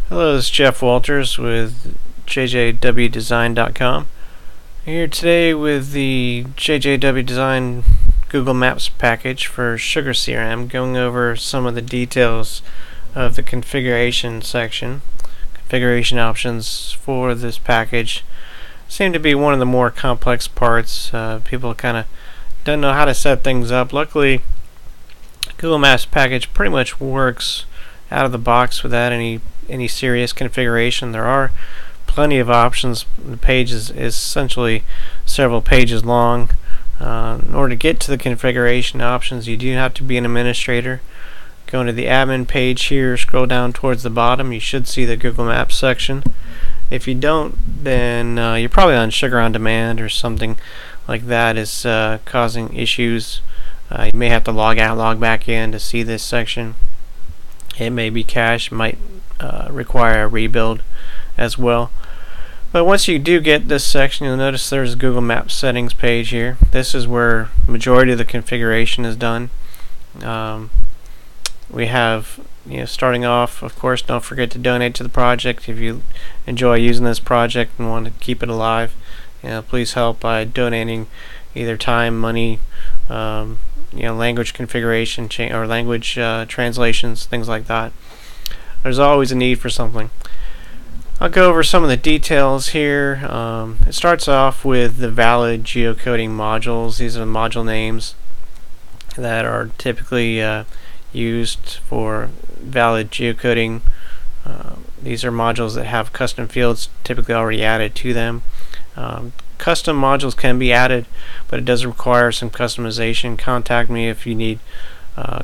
Hello, this is Jeff Walters with JJWDesign.com. Here today with the JJWDesign Google Maps Package for SugarCRM, going over some of the details of the configuration section. Configuration options for this package seem to be one of the more complex parts. People kind of don't know how to set things up. Luckily, Google Maps Package pretty much works out of the box without any serious configuration. There are plenty of options. The page is essentially several pages long. In order to get to the configuration options, you do have to be an administrator. Go into the admin page here, scroll down towards the bottom, you should see the Google Maps section. If you don't, then you're probably on SugarOnDemand or something like that is causing issues. You may have to log out, log back in to see this section. It may be cached, might require a rebuild as well. But once you do get this section, you'll notice there's a Google Maps Settings page here. This is where the majority of the configuration is done. We have, starting off, of course, don't forget to donate to the project. If you enjoy using this project and want to keep it alive, please help by donating either time, money, language configuration or language translations, things like that. There's always a need for something. I'll go over some of the details here. It starts off with the valid geocoding modules. These are the module names that are typically used for valid geocoding. These are modules that have custom fields typically already added to them. Custom modules can be added, but it does require some customization. Contact me if you need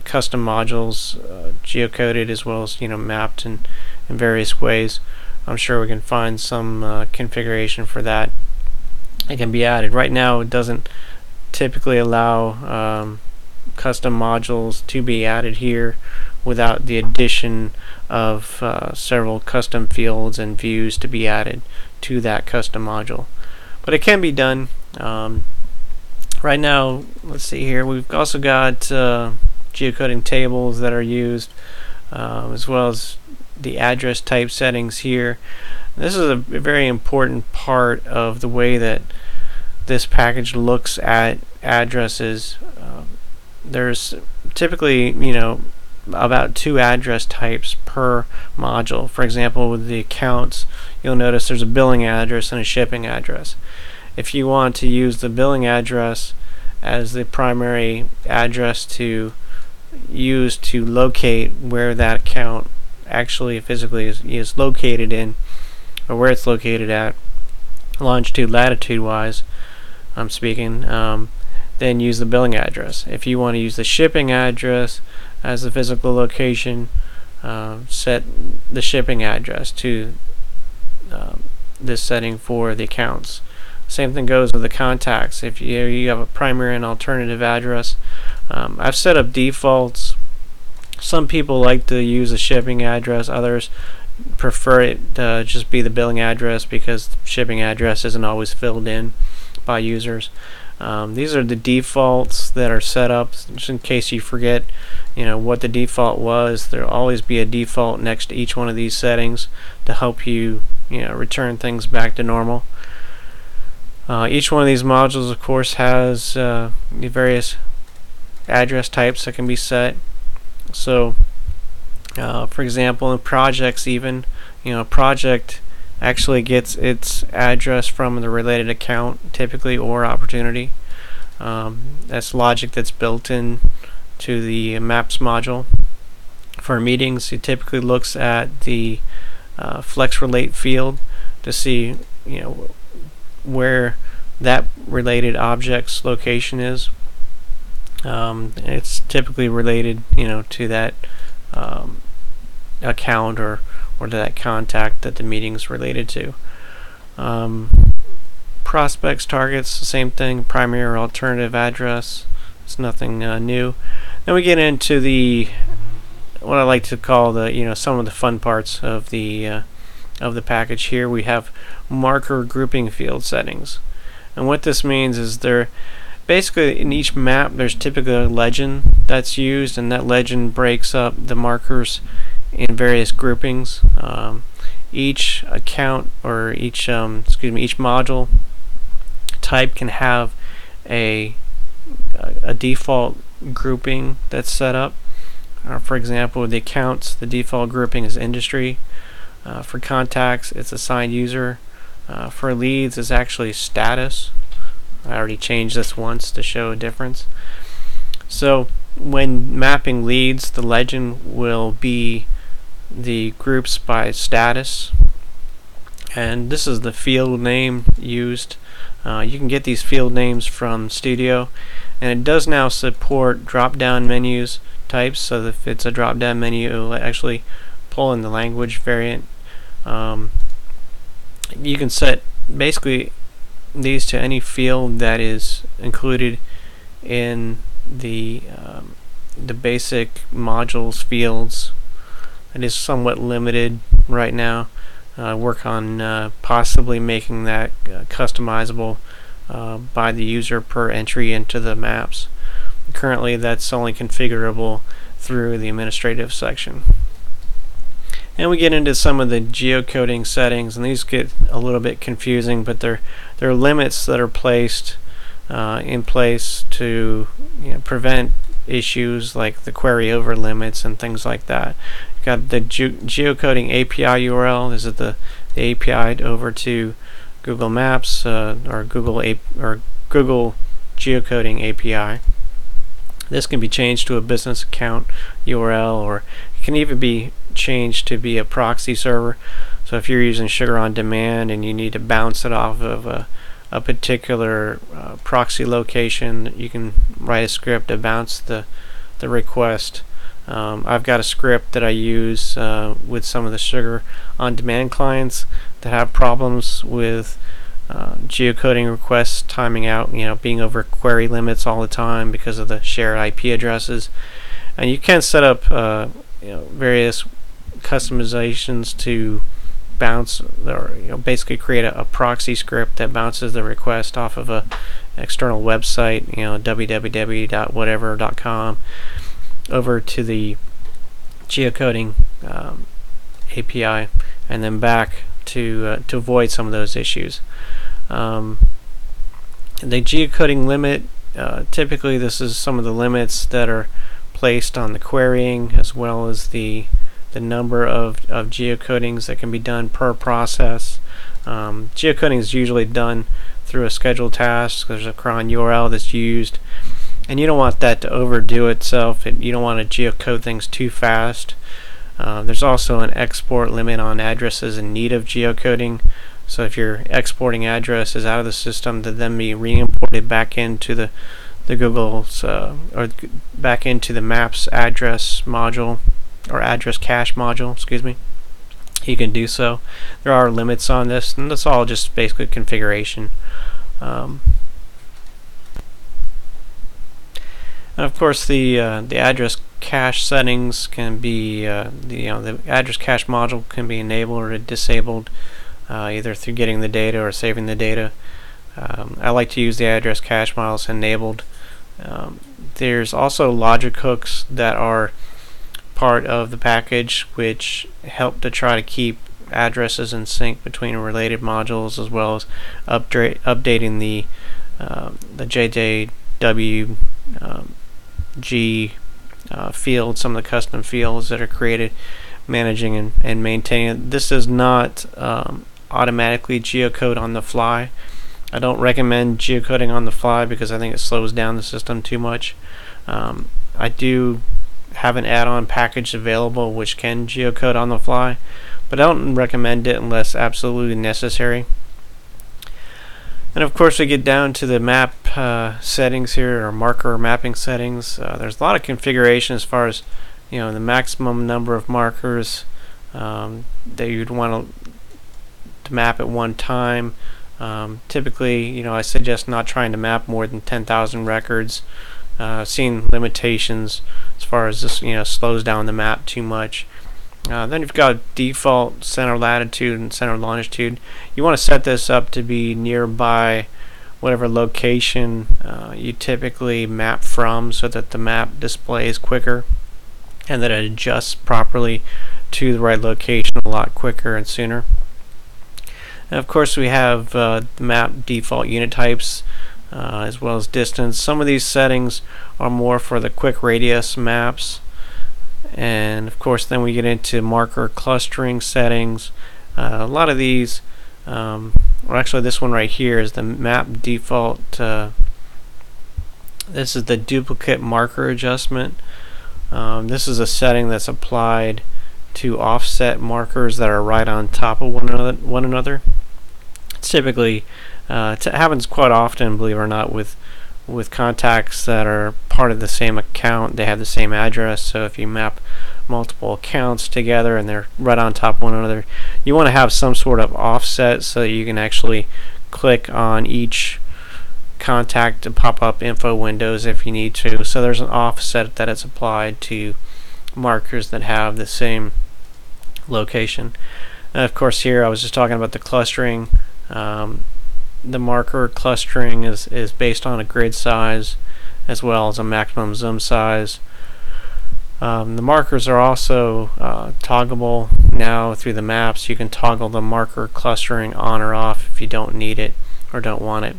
custom modules geocoded as well as mapped in various ways. I'm sure we can find some configuration for that. It can be added. Right now it doesn't typically allow custom modules to be added here without the addition of several custom fields and views to be added to that custom module. But it can be done. Right now, let's see here, we've also got geocoding tables that are used, as well as the address type settings here. This is a very important part of the way that this package looks at addresses. There's typically about 2 address types per module. For example, with the accounts, you'll notice there's a billing address and a shipping address. If you want to use the billing address as the primary address to use to locate where that account actually physically is located in, or where it's located at, longitude, latitude wise, I'm speaking, then use the billing address. If you want to use the shipping address as the physical location, set the shipping address to this setting for the accounts. Same thing goes with the contacts. If you have a primary and alternative address, I've set up defaults. Some people like to use a shipping address, others prefer it to just be the billing address because the shipping address isn't always filled in by users. These are the defaults that are set up just in case you forget what the default was. There'll always be a default next to each one of these settings to help you return things back to normal. Each one of these modules, of course, has the various address types that can be set. So for example, in projects, even a project actually gets its address from the related account typically, or opportunity. That's logic that's built in to the maps module. For meetings, it typically looks at the flex relate field to see where that related object's location is. It's typically related to that account or to that contact that the meeting's related to. Prospects, targets, same thing, primary or alternative address. It's nothing new. Then we get into the what I like to call the some of the fun parts of the package. Here we have marker grouping field settings, and what this means is there basically in each map there's typically a legend that's used, and that legend breaks up the markers in various groupings. each account or each each module type can have a default grouping that's set up. For example, with the accounts, the default grouping is industry. For contacts, it's assigned user. For leads, it's actually status. I already changed this once to show a difference. So when mapping leads, the legend will be the groups by status, and this is the field name used. You can get these field names from Studio, and it does now support drop-down menus types, so that if it's a drop-down menu, it will actually pull in the language variant. You can set basically these to any field that is included in the basic modules fields. It is somewhat limited right now. Work on possibly making that customizable by the user per entry into the maps. Currently, that's only configurable through the administrative section. And we get into some of the geocoding settings, and these get a little bit confusing, but there are limits that are placed in place to prevent issues like the query over limits and things like that. You've got the Geocoding API URL. This is the API over to Google Maps or Google Geocoding API. This can be changed to a business account URL, or it can even be changed to be a proxy server. So if you're using SugarOnDemand and you need to bounce it off of a particular proxy location, you can write a script to bounce the request. I've got a script that I use with some of the SugarOnDemand clients that have problems with geocoding requests timing out, being over query limits all the time because of the shared IP addresses. And you can set up various customizations to bounce, or basically create a proxy script that bounces the request off of a external website, www.whatever.com, over to the geocoding API, and then back to avoid some of those issues. The geocoding limit, typically this is some of the limits that are placed on the querying, as well as the number of geocodings that can be done per process. Geocoding is usually done through a scheduled task. There's a cron URL that's used, and you don't want that to overdo itself. You don't want to geocode things too fast. There's also an export limit on addresses in need of geocoding. So if you're exporting addresses out of the system to then be re-imported back into the Google's or back into the Maps address module, or address cache module, excuse me, you can do so. There are limits on this, and that's all just basically configuration. And of course, the address cache settings can be the address cache module can be enabled or disabled either through getting the data or saving the data. I like to use the address cache models enabled. There's also logic hooks that are part of the package, which help to try to keep addresses in sync between related modules, as well as updating the JJWDesign fields, some of the custom fields that are created, managing and maintaining. This does not automatically geocode on the fly. I don't recommend geocoding on the fly because I think it slows down the system too much. I do have an add-on package available which can geocode on the fly, but I don't recommend it unless absolutely necessary. And of course, we get down to the map settings here, or marker mapping settings. There's a lot of configuration as far as the maximum number of markers that you'd want to map at one time. Typically, I suggest not trying to map more than 10,000 records. I've seen limitations as far as this slows down the map too much. Then you've got default center latitude and center longitude. You want to set this up to be nearby whatever location you typically map from, so that the map displays quicker and that it adjusts properly to the right location a lot quicker and sooner. And of course, we have the map default unit types as well as distance. Some of these settings are more for the quick radius maps, and of course then we get into marker clustering settings. A lot of these, or actually this one right here is the map default. This is the duplicate marker adjustment. This is a setting that's applied to offset markers that are right on top of one another. It's typically it happens quite often, believe it or not, with contacts that are part of the same account. They have the same address, so if you map multiple accounts together and they're right on top of one another, you want to have some sort of offset so that you can actually click on each contact to pop up info windows if you need to. So there's an offset that is applied to markers that have the same location. And of course, here I was just talking about the clustering. The marker clustering is based on a grid size as well as a maximum zoom size. The markers are also toggable now through the maps. You can toggle the marker clustering on or off if you don't need it or don't want it.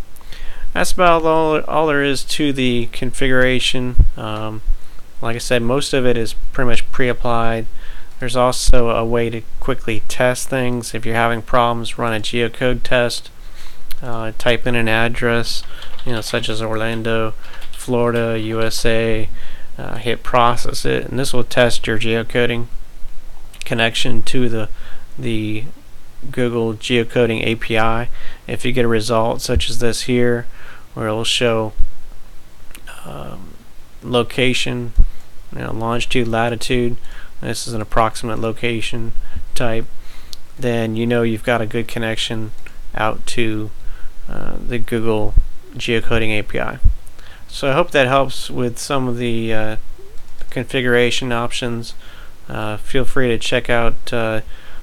That's about all there is to the configuration. Like I said, most of it is pretty much pre-applied. There's also a way to quickly test things. If you're having problems, run a geocode test. Type in an address, such as Orlando, Florida, USA. Hit process it, and this will test your geocoding connection to the Google Geocoding API. If you get a result such as this here, where it will show location, longitude, latitude, this is an approximate location type, then you've got a good connection out to the Google Geocoding API. So I hope that helps with some of the configuration options. Feel free to check out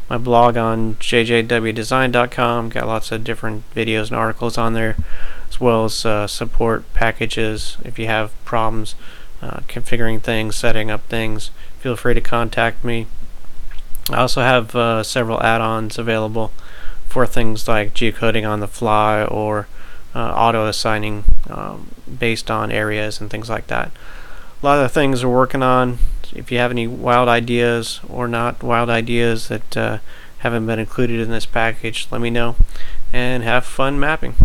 my blog on JJWDesign.com. Got lots of different videos and articles on there, as well as support packages. If you have problems configuring things, setting up things, feel free to contact me. I also have several add-ons available for things like geocoding on the fly or auto assigning based on areas and things like that. A lot of the things we're working on. If you have any wild ideas or not wild ideas that haven't been included in this package, let me know, and have fun mapping.